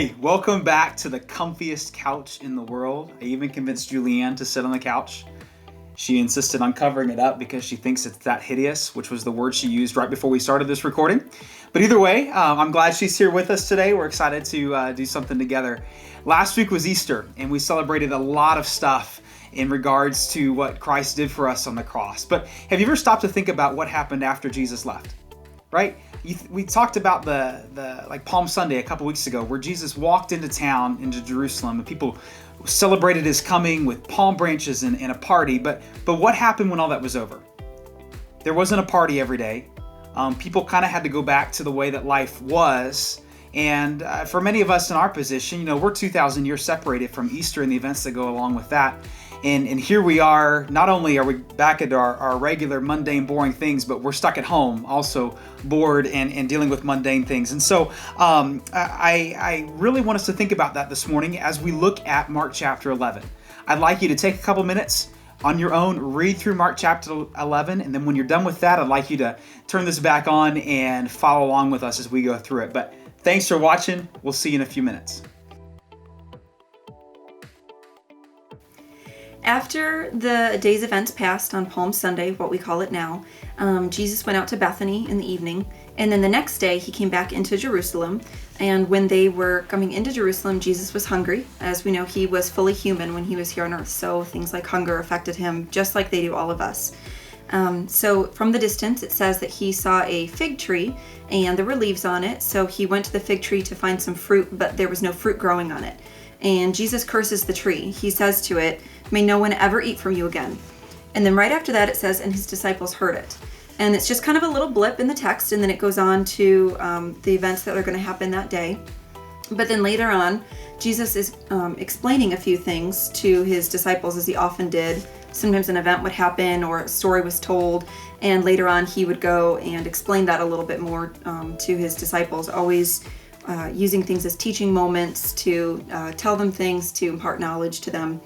Hey, welcome back to the comfiest couch in the world. I even convinced Juliann to sit on the couch. She insisted on covering it up because she thinks it's that hideous, which was the word she used right before we started this recording. But either way, I'm glad she's here with us today. We're excited to do something together. Last week was Easter, and we celebrated a lot of stuff in regards to what Christ did for us on the cross. But have you ever stopped to think about what happened after Jesus left? Right? We talked about the like Palm Sunday a couple weeks ago, where Jesus walked into town, into Jerusalem, and people celebrated his coming with palm branches and a party. But what happened when all that was over? There wasn't a party every day. People kind of had to go back to the way that life was. And for many of us in our position, we're 2,000 years separated from Easter and the events that go along with that. And here we are, not only are we back at our regular, mundane, boring things, but we're stuck at home, also bored and dealing with mundane things. And so I really want us to think about that this morning as we look at Mark chapter 11. I'd like you to take a couple minutes on your own, read through Mark chapter 11, and then when you're done with that, I'd like you to turn this back on and follow along with us as we go through it. But thanks for watching. We'll see you in a few minutes. After the day's events passed on Palm Sunday, what we call it now, Jesus went out to Bethany in the evening, and then the next day he came back into Jerusalem. And when they were coming into Jerusalem, Jesus was hungry. As we know, he was fully human when he was here on earth, so things like hunger affected him just like they do all of us. So from the distance, it says that he saw a fig tree and there were leaves on it, so he went to the fig tree to find some fruit, but there was no fruit growing on it. And Jesus curses the tree. He says to it, "May no one ever eat from you again." And then right after that it says, and his disciples heard it. And it's just kind of a little blip in the text, and then it goes on to the events that are going to happen that day. But then later on, Jesus is explaining a few things to his disciples, as he often did. Sometimes an event would happen or a story was told, and later on he would go and explain that a little bit more to his disciples, always using things as teaching moments to tell them things, to impart knowledge to them.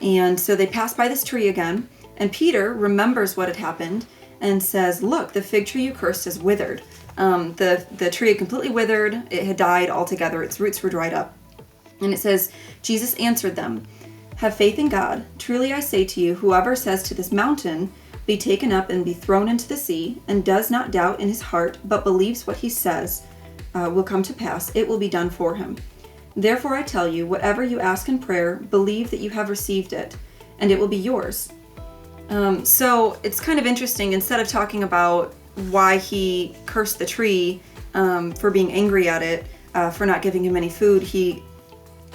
And so they pass by this tree again, and Peter remembers what had happened and says, "Look, the fig tree you cursed is withered." The tree had completely withered. It had died altogether. Its roots were dried up. And it says, Jesus answered them, "Have faith in God. Truly I say to you, whoever says to this mountain, 'Be taken up and be thrown into the sea,' and does not doubt in his heart, but believes what he says will come to pass, it will be done for him. Therefore I tell you, whatever you ask in prayer, believe that you have received it, and it will be yours." So it's kind of interesting. Instead of talking about why he cursed the tree for being angry at it, for not giving him any food, he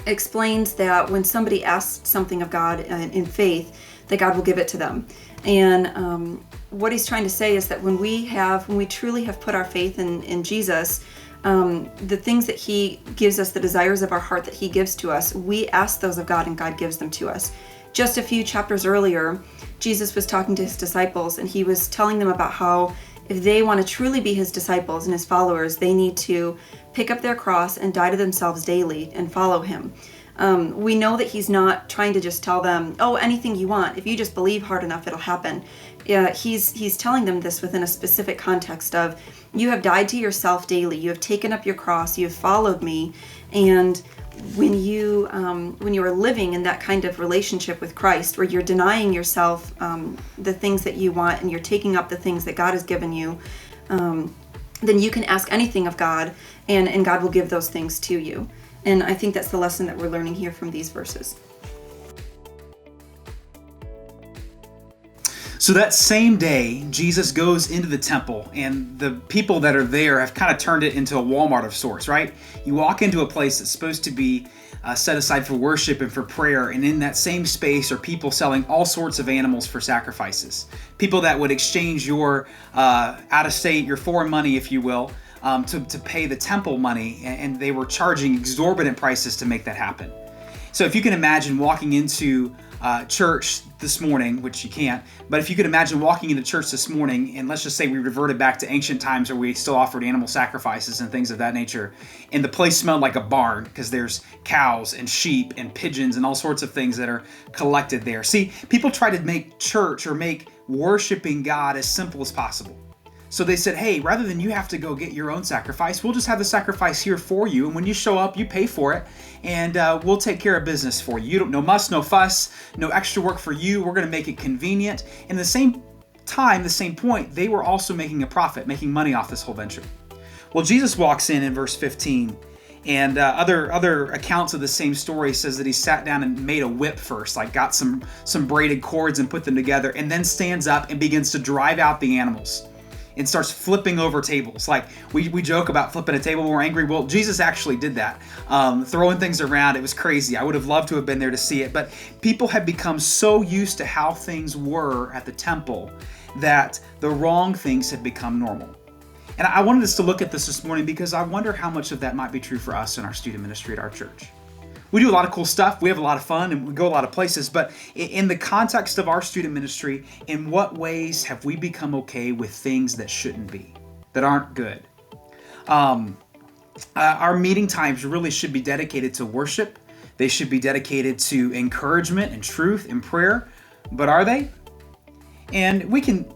explains that when somebody asks something of God in faith, that God will give it to them. And what he's trying to say is that when we truly have put our faith in Jesus, the things that he gives us, the desires of our heart that he gives to us, we ask those of God and God gives them to us. Just a few chapters earlier, Jesus was talking to his disciples, and he was telling them about how if they want to truly be his disciples and his followers, they need to pick up their cross and die to themselves daily and follow him. We know that he's not trying to just tell them, "Oh, anything you want. If you just believe hard enough, it'll happen." He's telling them this within a specific context of, you have died to yourself daily. You have taken up your cross. You have followed me. And when you are living in that kind of relationship with Christ, where you're denying yourself the things that you want and you're taking up the things that God has given you, then you can ask anything of God, and God will give those things to you. And I think that's the lesson that we're learning here from these verses. So that same day, Jesus goes into the temple, and the people that are there have kind of turned it into a Walmart of sorts, right? You walk into a place that's supposed to be set aside for worship and for prayer, and in that same space are people selling all sorts of animals for sacrifices. People that would exchange your out-of-state, your foreign money, if you will, to pay the temple money, and they were charging exorbitant prices to make that happen. So if you can imagine walking into church this morning, which you can't, but if you could imagine walking into church this morning, and let's just say we reverted back to ancient times where we still offered animal sacrifices and things of that nature, and the place smelled like a barn because there's cows and sheep and pigeons and all sorts of things that are collected there. See, people try to make church or make worshiping God as simple as possible. So they said, hey, rather than you have to go get your own sacrifice, we'll just have the sacrifice here for you. And when you show up, you pay for it, and we'll take care of business for you. You don't, no muss, no fuss, no extra work for you. We're going to make it convenient. And at the same time, the same point, they were also making a profit, making money off this whole venture. Well, Jesus walks in verse 15, and other accounts of the same story says that he sat down and made a whip first, like got some braided cords and put them together, and then stands up and begins to drive out the animals and starts flipping over tables. Like we joke about flipping a table when we're angry. Well, Jesus actually did that, throwing things around. It was crazy. I would have loved to have been there to see it. But people had become so used to how things were at the temple that the wrong things had become normal. And I wanted us to look at this morning because I wonder how much of that might be true for us in our student ministry at our church. We do a lot of cool stuff. We have a lot of fun and we go a lot of places. But in the context of our student ministry, in what ways have we become okay with things that shouldn't be, that aren't good? Our meeting times really should be dedicated to worship. They should be dedicated to encouragement and truth and prayer. But are they? And we can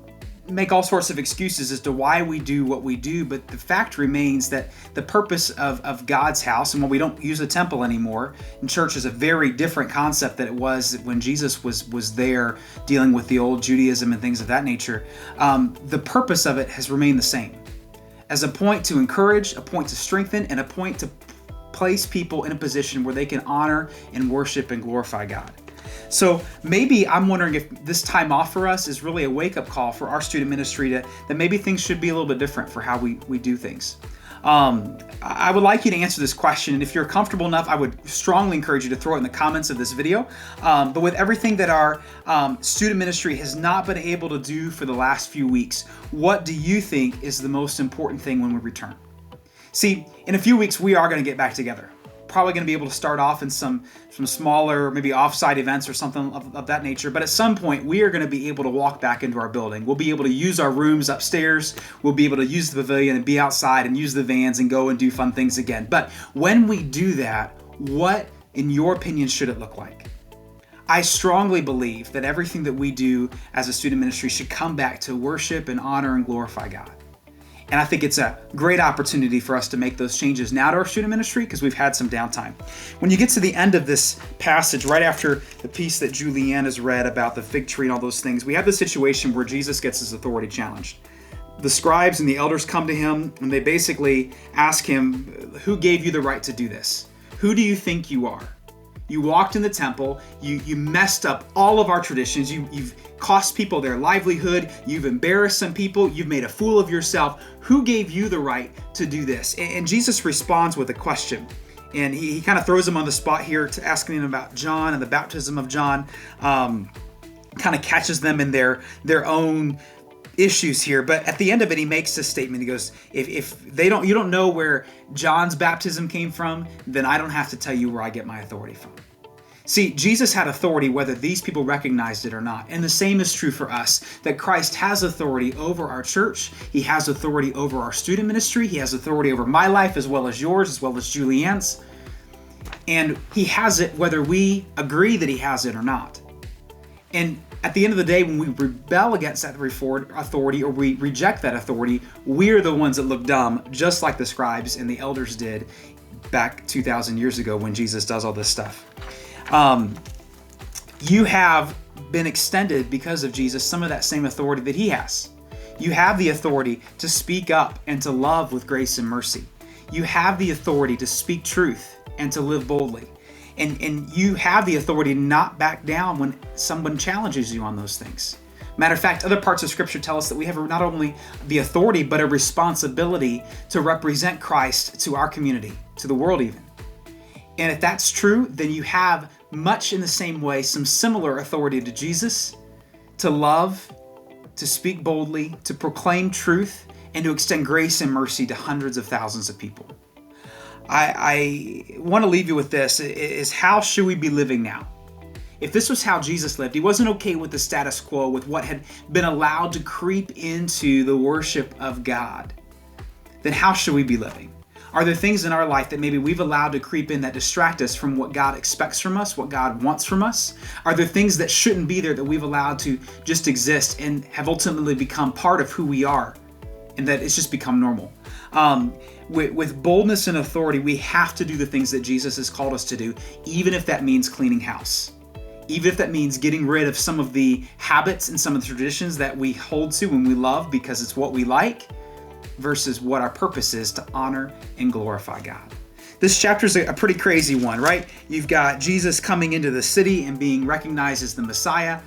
make all sorts of excuses as to why we do what we do, but the fact remains that the purpose of God's house, and when we don't use a temple anymore, and church is a very different concept than it was when Jesus was there dealing with the old Judaism and things of that nature, the purpose of it has remained the same. As a point to encourage, a point to strengthen, and a point to place people in a position where they can honor and worship and glorify God. So maybe I'm wondering if this time off for us is really a wake-up call for our student ministry that maybe things should be a little bit different for how we do things. I would like you to answer this question, and if you're comfortable enough, I would strongly encourage you to throw it in the comments of this video. But with everything that our student ministry has not been able to do for the last few weeks, what do you think is the most important thing when we return? See, in a few weeks, we are going to get back together. Probably going to be able to start off in some smaller, maybe off-site events or something of that nature. But at some point, we are going to be able to walk back into our building. We'll be able to use our rooms upstairs. We'll be able to use the pavilion and be outside and use the vans and go and do fun things again. But when we do that, what, in your opinion, should it look like? I strongly believe that everything that we do as a student ministry should come back to worship and honor and glorify God. And I think it's a great opportunity for us to make those changes now to our student ministry because we've had some downtime. When you get to the end of this passage, right after the piece that Juliann has read about the fig tree and all those things, we have the situation where Jesus gets his authority challenged. The scribes and the elders come to him and they basically ask him, who gave you the right to do this? Who do you think you are? You walked in the temple, you messed up all of our traditions, you've cost people their livelihood, you've embarrassed some people, you've made a fool of yourself. Who gave you the right to do this? And Jesus responds with a question. And he kind of throws them on the spot here to asking them about John and the baptism of John. Kind of catches them in their own issues here, but at the end of it, he makes this statement. He goes, if you don't know where John's baptism came from, then I don't have to tell you where I get my authority from. See, Jesus had authority whether these people recognized it or not. And the same is true for us, that Christ has authority over our church. He has authority over our student ministry. He has authority over my life as well as yours, as well as Juliann's. And he has it whether we agree that he has it or not. And at the end of the day, when we rebel against that authority or we reject that authority, we're the ones that look dumb, just like the scribes and the elders did back 2,000 years ago when Jesus does all this stuff. You have been extended because of Jesus some of that same authority that he has. You have the authority to speak up and to love with grace and mercy. You have the authority to speak truth and to live boldly. And you have the authority to not back down when someone challenges you on those things. Matter of fact, other parts of Scripture tell us that we have not only the authority, but a responsibility to represent Christ to our community, to the world even. And if that's true, then you have much in the same way some similar authority to Jesus, to love, to speak boldly, to proclaim truth, and to extend grace and mercy to hundreds of thousands of people. I want to leave you with this, is how should we be living now? If this was how Jesus lived, he wasn't okay with the status quo, with what had been allowed to creep into the worship of God, then how should we be living? Are there things in our life that maybe we've allowed to creep in that distract us from what God expects from us, what God wants from us? Are there things that shouldn't be there that we've allowed to just exist and have ultimately become part of who we are and that it's just become normal. With boldness and authority, we have to do the things that Jesus has called us to do, even if that means cleaning house. Even if that means getting rid of some of the habits and some of the traditions that we hold to and we love because it's what we like, versus what our purpose is to honor and glorify God. This chapter is a pretty crazy one, right? You've got Jesus coming into the city and being recognized as the Messiah.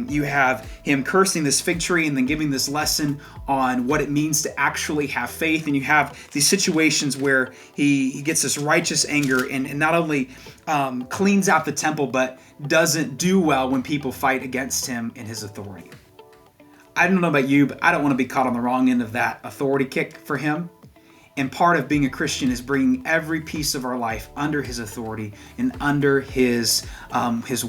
You have him cursing this fig tree and then giving this lesson on what it means to actually have faith. And you have these situations where he gets this righteous anger and not only cleans out the temple, but doesn't do well when people fight against him in his authority. I don't know about you, but I don't want to be caught on the wrong end of that authority kick for him. And part of being a Christian is bringing every piece of our life under his authority and under his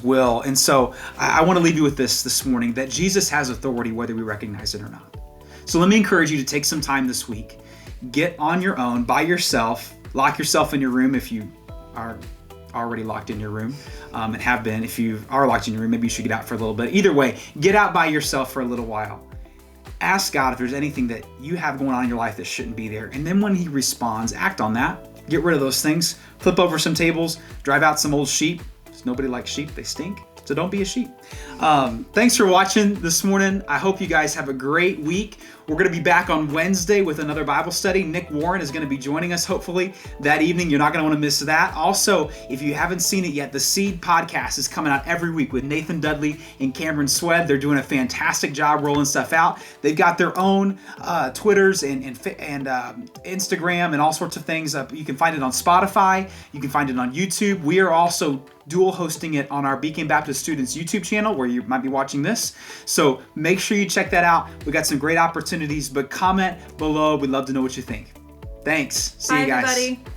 will. And so I want to leave you with this morning, that Jesus has authority whether we recognize it or not. So let me encourage you to take some time this week, get on your own, by yourself, lock yourself in your room if you are already locked in your room, and have been. If you are locked in your room, maybe you should get out for a little bit. Either way, get out by yourself for a little while. Ask God if there's anything that you have going on in your life that shouldn't be there. And then when he responds, act on that. Get rid of those things. Flip over some tables. Drive out some old sheep. Because nobody likes sheep. They stink. So don't be a sheep. Thanks for watching this morning. I hope you guys have a great week. We're going to be back on Wednesday with another Bible study. Nick Warren is going to be joining us hopefully that evening. You're not going to want to miss that. Also, if you haven't seen it yet, the Seed podcast is coming out every week with Nathan Dudley and Cameron Swed. They're doing a fantastic job rolling stuff out. They've got their own Twitters and Instagram and all sorts of things. You can find it on Spotify. You can find it on YouTube. We are also dual hosting it on our Beacon Baptist Students YouTube channel where you might be watching this. So make sure you check that out. We got some great opportunities, but comment below. We'd love to know what you think. Thanks. See you guys. Bye, everybody.